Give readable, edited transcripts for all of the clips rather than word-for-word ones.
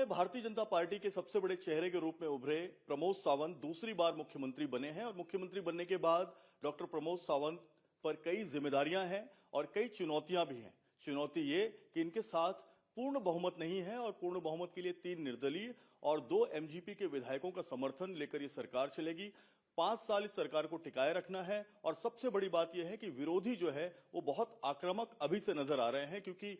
Bharatiya Janata party के सबसे बड़े चेहरे के रूप में उभरे प्रमोद सावंत दूसरी बार मुख्यमंत्री बने हैं और मुख्यमंत्री बनने के बाद डॉक्टर प्रमोद सावंत पर कई जिम्मेदारियां हैं और कई चुनौतियां भी हैं। चुनौती ये कि इनके साथ पूर्ण बहुमत नहीं है और पूर्ण बहुमत के लिए 3 निर्दलीय और 2 एमजीपी के विधायकों का समर्थन लेकर ये सरकार चलेगी। 5 साल इस सरकार को टिकाए रखना है और सबसे बड़ी बात यह है कि विरोधी जो है वो बहुत आक्रामक अभी से नजर आ रहे हैं, क्योंकि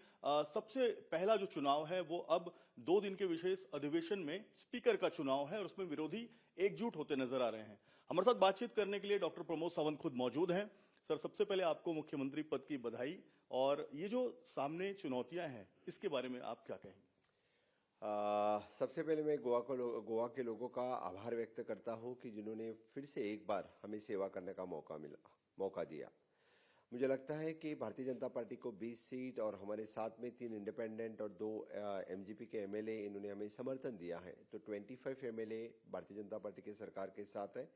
सबसे पहला जो चुनाव है वो अब 2 दिन के विशेष अधिवेशन में स्पीकर का चुनाव है और उसमें विरोधी एकजुट होते नजर आ रहे हैं। हमारे साथ बातचीत करने के लिए डॉक्टर प्रमोद सावंत खुद मौजूद हैं। सर, सबसे पहले आपको मुख्यमंत्री पद की बधाई। और ये जो सामने चुनौतियां हैं इसके बारे में आप क्या कहेंगे? सबसे पहले मैं गोवा के लोगों का आभार व्यक्त करता हूं कि जिन्होंने फिर से एक बार हमें सेवा करने का मौका दिया। मुझे लगता है कि भारतीय जनता पार्टी को 20 सीट और हमारे साथ में 3 इंडिपेंडेंट और 2 एमजीपी के एमएलए इन्होंने हमें समर्थन दिया है, तो 25 एमएलए भारतीय जनता पार्टी के सरकार के साथ है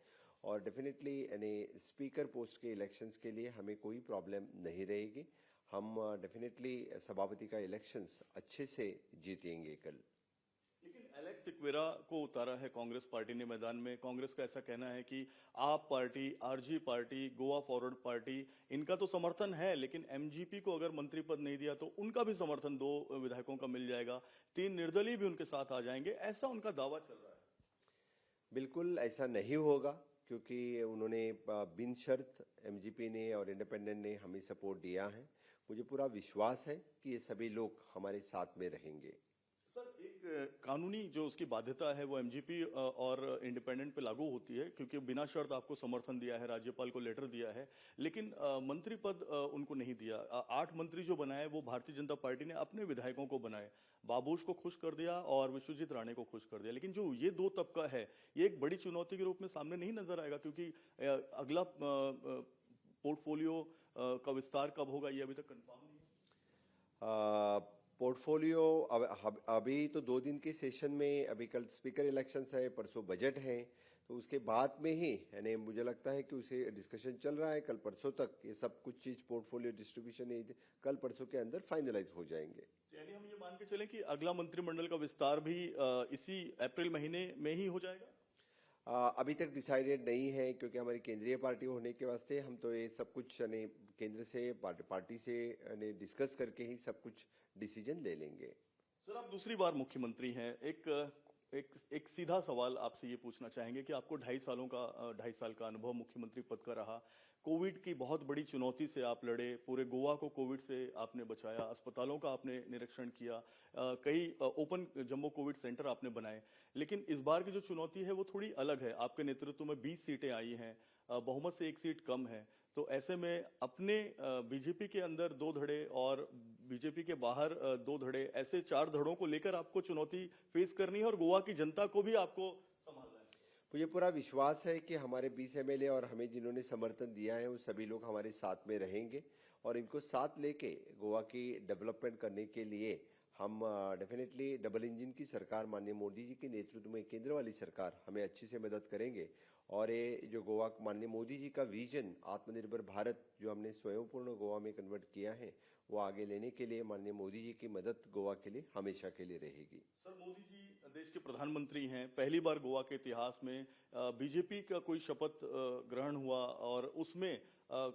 और डेफिनेटली यानी स्पीकर पोस्ट के इलेक्शंस के लिए हमें कोई प्रॉब्लम नहीं रहेगी। हम डेफिनेटली सभापति का इलेक्शंस अच्छे से जीतेंगे कल। लेकिन एलेक्स सिक्वेरा को उतारा है कांग्रेस पार्टी ने मैदान में। कांग्रेस का ऐसा कहना है कि AAP party, RG party, Goa Forward party, इनका तो समर्थन है, लेकिन एमजीपी को अगर मंत्री पद नहीं दिया तो उनका भी समर्थन 2 विधायकों का मिल जाएगा, 3 निर्दलीय भी उनके साथ आ जाएंगे, ऐसा उनका दावा चल रहा है। बिल्कुल ऐसा नहीं होगा, क्योंकि उन्होंने बिन शर्त एमजीपी ने और इंडिपेंडेंट ने हमें सपोर्ट दिया है। मुझे पूरा विश्वास है कि ये सभी लोग हमारे साथ में रहेंगे। सर, एक कानूनी जो उसकी बाध्यता है वो एमजीपी और इंडिपेंडेंट पे लागू होती है, क्योंकि बिना शर्त आपको समर्थन दिया है, राज्यपाल को लेटर दिया है, लेकिन मंत्री पद उनको नहीं दिया। 8 मंत्री जो बनाए वो भारतीय जनता पार्टी ने अपने विधायकों को बनाए। बाबूश को खुश कर दिया और विश्वजीत राणे को खुश कर दिया, लेकिन जो ये 2 तबका है ये एक बड़ी चुनौती के रूप में सामने नहीं नजर आएगा, क्योंकि अगला पोर्टफोलियो का विस्तार कब होगा ये अभी तक कंफर्म नहीं है। पोर्टफोलियो अभी तो 2 दिन के सेशन में, अभी कल स्पीकर इलेक्शंस है, परसों बजट है, तो उसके बाद में ही यानी मुझे लगता है कि उसे डिस्कशन चल रहा है। कल परसों तक ये सब कुछ चीज पोर्टफोलियो डिस्ट्रीब्यूशन कल परसों के अंदर फाइनलाइज हो जाएंगे। यानी हम ये मान के चलें कि अगला मंत्रिमंडल का विस्तार भी इसी अप्रैल महीने में ही हो जाएगा? अभी तक डिसाइडेड नहीं है, क्योंकि हमारी केंद्रीय पार्टी होने के वास्ते हम तो ये सब कुछ यानी केंद्र से पार्टी से यानी डिस्कस करके ही सब कुछ डिसीजन ले लेंगे। सर, आप दूसरी बार मुख्यमंत्री हैं। एक सीधा सवाल आपसे ये पूछना चाहेंगे कि आपको 2.5 साल का अनुभव मुख्यमंत्री पद का रहा। कोविड की बहुत बड़ी चुनौती से आप लड़े, पूरे गोवा को कोविड से आपने बचाया, अस्पतालों का आपने निरीक्षण किया, कई ओपन जम्बो कोविड सेंटर आपने बनाए। लेकिन इस बार की जो चुनौती है वो थोड़ी अलग है। आपके नेतृत्व में 20 सीटें आई हैं, बहुमत से 1 सीट कम है, तो ऐसे में अपने बीजेपी के अंदर 2 धड़े और बीजेपी के बाहर 2 धड़े, ऐसे 4 धड़ों को लेकर आपको चुनौती फेस करनी है और गोवा की जनता को भी आपको संभालना है। मुझे पूरा विश्वास है कि हमारे 20 एमएलए और हमें जिन्होंने समर्थन दिया है वो सभी लोग हमारे साथ में रहेंगे और इनको साथ लेके गोवा की डेवलपमेंट करने के लिए हम डेफिनेटली डबल इंजन की सरकार माननीय मोदी जी के नेतृत्व में केंद्र वाली सरकार हमें अच्छी से मदद करेंगे। और ये जो गोवा माननीय मोदी जी का विजन आत्मनिर्भर भारत जो हमने स्वयंपूर्ण गोवा में कन्वर्ट किया है वो आगे लेने के लिए माननीय मोदी जी की मदद गोवा के लिए हमेशा के लिए रहेगी। सर, मोदी जी देश के प्रधानमंत्री हैं। पहली बार गोवा के इतिहास में बीजेपी का कोई शपथ ग्रहण हुआ और उसमें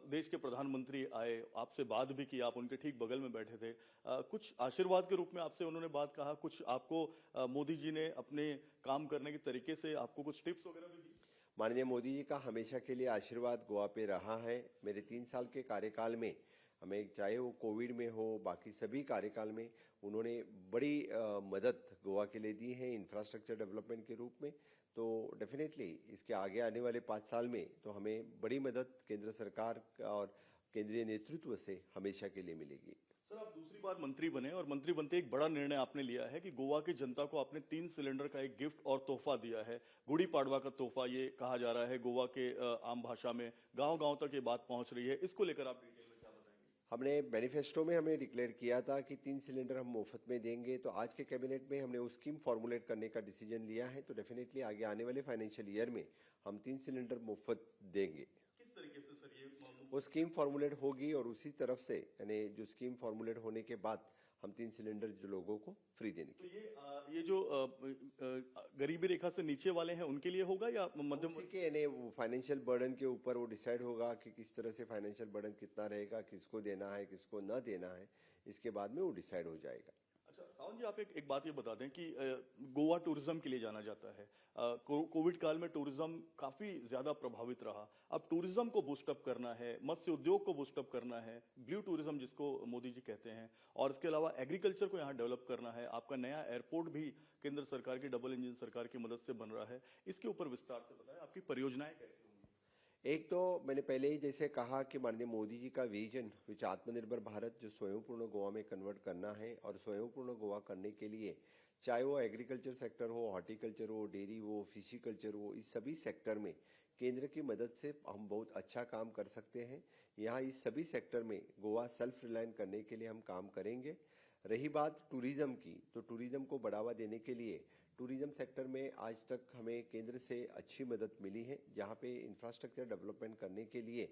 देश के प्रधानमंत्री आए, आपसे बात भी की, आप उनके ठीक बगल में बैठे थे। कुछ आशीर्वाद के रूप में आपसे उन्होंने बात कहा, कुछ आपको मोदी जी ने अपने काम करने के तरीके से आपको कुछ टिप्स वगैरह भी दी? माननीय मोदी जी का हमेशा के लिए आशीर्वाद गोवा पे रहा है। मेरे 3 साल के कार्यकाल में हमें, चाहे वो कोविड में हो, बाकी सभी कार्यकाल में उन्होंने बड़ी मदद गोवा के लिए दी है इंफ्रास्ट्रक्चर डेवलपमेंट के रूप में। तो डेफिनेटली इसके आगे आने वाले 5 साल में तो हमें बड़ी मदद केंद्र सरकार और केंद्रीय नेतृत्व से हमेशा के लिए मिलेगी। सर, आप दूसरी बार मंत्री बने और मंत्री बनते एक बड़ा निर्णय आपने लिया है कि गोवा की जनता को आपने 3 सिलेंडर का एक गिफ्ट और तोहफा दिया है। गुड़ी पाड़वा का तोहफा ये कहा जा रहा है, गोवा के आम भाषा में गांव-गांव तक ये बात पहुंच रही है। इसको लेकर आप डिटेल में क्या बताएंगे? हमने मैनिफेस्टो में हमने डिक्लेयर किया था कि 3 सिलेंडर हम मुफ्त में देंगे, तो आज के कैबिनेट में हमने उस स्कीम फॉर्मुलेट करने का डिसीजन लिया है। तो डेफिनेटली आगे आने वाले फाइनेंशियल ईयर में हम 3 सिलेंडर मुफ्त देंगे। किस तरीके से सर ये वो स्कीम फॉर्मुलेट होगी और उसी तरफ से यानी जो स्कीम फॉर्मुलेट होने के बाद हम 3 सिलेंडर जो लोगों को फ्री देने तो ये जो गरीबी रेखा से नीचे वाले हैं उनके लिए होगा या मध्यम वर्ग? के यानी फाइनेंशियल बर्डन के ऊपर वो डिसाइड होगा कि किस तरह से फाइनेंशियल बर्डन कितना रहेगा, किसको देना है, किसको न देना है, इसके बाद में वो डिसाइड हो जाएगा। अच्छा सावंत जी, आप एक बात ये बता दें कि गोवा टूरिज्म के लिए जाना जाता है। कोविड काल में टूरिज्म काफी ज्यादा प्रभावित रहा। अब टूरिज्म को बूस्टअप करना है, मत्स्य उद्योग को बूस्टअप करना है, ब्लू टूरिज्म जिसको मोदी जी कहते हैं, और इसके अलावा एग्रीकल्चर को यहाँ डेवलप करना है। आपका नया एयरपोर्ट भी केंद्र सरकार की डबल इंजन सरकार की मदद से बन रहा है। इसके ऊपर विस्तार से बताएं, आपकी परियोजनाएं कैसी होंगी? एक तो मैंने पहले ही जैसे कहा कि माननीय मोदी जी का विजन विच आत्मनिर्भर भारत जो स्वयंपूर्ण गोवा में कन्वर्ट करना है, और स्वयंपूर्ण गोवा करने के लिए चाहे वो एग्रीकल्चर सेक्टर हो, हॉर्टिकल्चर हो, डेयरी हो, फिशिकल्चर हो, इस सभी सेक्टर में केंद्र की मदद से हम बहुत अच्छा काम कर सकते हैं। यहाँ इस सभी सेक्टर में गोवा सेल्फ रिलायंट करने के लिए हम काम करेंगे। रही बात टूरिज्म की, तो टूरिज्म को बढ़ावा देने के लिए टूरिज्म सेक्टर में आज तक हमें केंद्र से अच्छी मदद मिली है, जहाँ पे इंफ्रास्ट्रक्चर डेवलपमेंट करने के लिए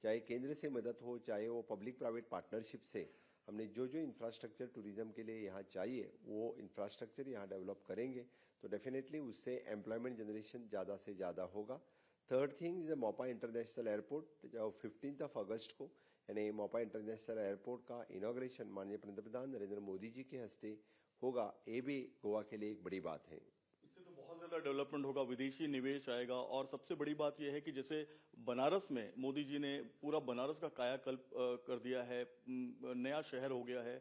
चाहे केंद्र से मदद हो, चाहे वो पब्लिक प्राइवेट पार्टनरशिप से हमने जो जो इंफ्रास्ट्रक्चर टूरिज्म के लिए यहाँ चाहिए वो इंफ्रास्ट्रक्चर यहाँ डेवलप करेंगे, तो डेफिनेटली उससे एम्प्लॉयमेंट जनरेशन ज़्यादा से ज़्यादा होगा। Third thing is Mopa international airport, जो 15 अगस्त को यानी मोपा इंटरनेशनल एयरपोर्ट का इनॉग्रेशन माननीय प्रधानमंत्री नरेंद्र मोदी जी के हस्ते होगा। ये भी गोवा के लिए एक बड़ी बात है। इससे तो बहुत ज्यादा डेवलपमेंट होगा, विदेशी निवेश आएगा, और सबसे बड़ी बात यह है कि जैसे बनारस में मोदी जी ने पूरा बनारस का कायाकल्प कर दिया है, नया शहर हो गया है।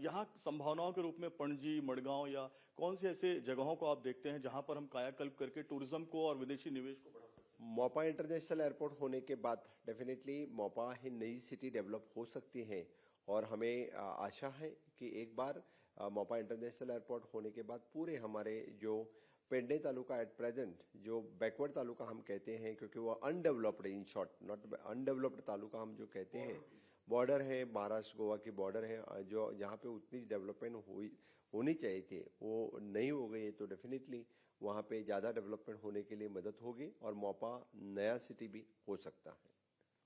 यहाँ संभावनाओं के रूप में पणजी, मडगांव या कौन सी ऐसे जगहों को आप देखते हैं जहां पर हम कायाकल्प करके टूरिज्म को और विदेशी निवेश को बढ़ा सकते हैं? मोपा इंटरनेशनल एयरपोर्ट होने के बाद डेफिनेटली मोपा ही नई सिटी डेवलप हो सकती है, और हमें आशा है कि एक बार मोपा इंटरनेशनल एयरपोर्ट होने के बाद पूरे हमारे जो पेडणे तालुका एट प्रेजेंट जो बैकवर्ड तालुका हम कहते हैं, क्योंकि वो undeveloped, in short not undeveloped taluka हम जो कहते हैं, बॉर्डर है, महाराष्ट्र गोवा की बॉर्डर है, जो जहाँ पे उतनी डेवलपमेंट होनी चाहिए थी वो नहीं हो गई है, तो डेफिनेटली वहाँ पे ज़्यादा डेवलपमेंट होने के लिए मदद होगी और मोपा नया सिटी भी हो सकता है।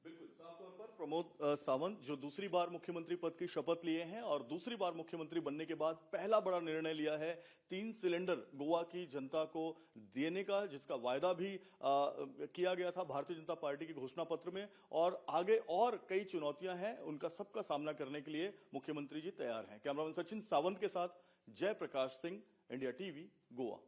बिल्कुल, साफ तौर पर प्रमोद सावंत जो दूसरी बार मुख्यमंत्री पद की शपथ लिए हैं और दूसरी बार मुख्यमंत्री बनने के बाद पहला बड़ा निर्णय लिया है 3 सिलेंडर गोवा की जनता को देने का, जिसका वायदा भी किया गया था भारतीय जनता पार्टी के घोषणा पत्र में। और आगे और कई चुनौतियां हैं, उनका सबका सामना करने के लिए मुख्यमंत्री जी तैयार हैं। कैमरामैन सचिन सावंत के साथ जयप्रकाश सिंह, इंडिया टीवी, गोवा।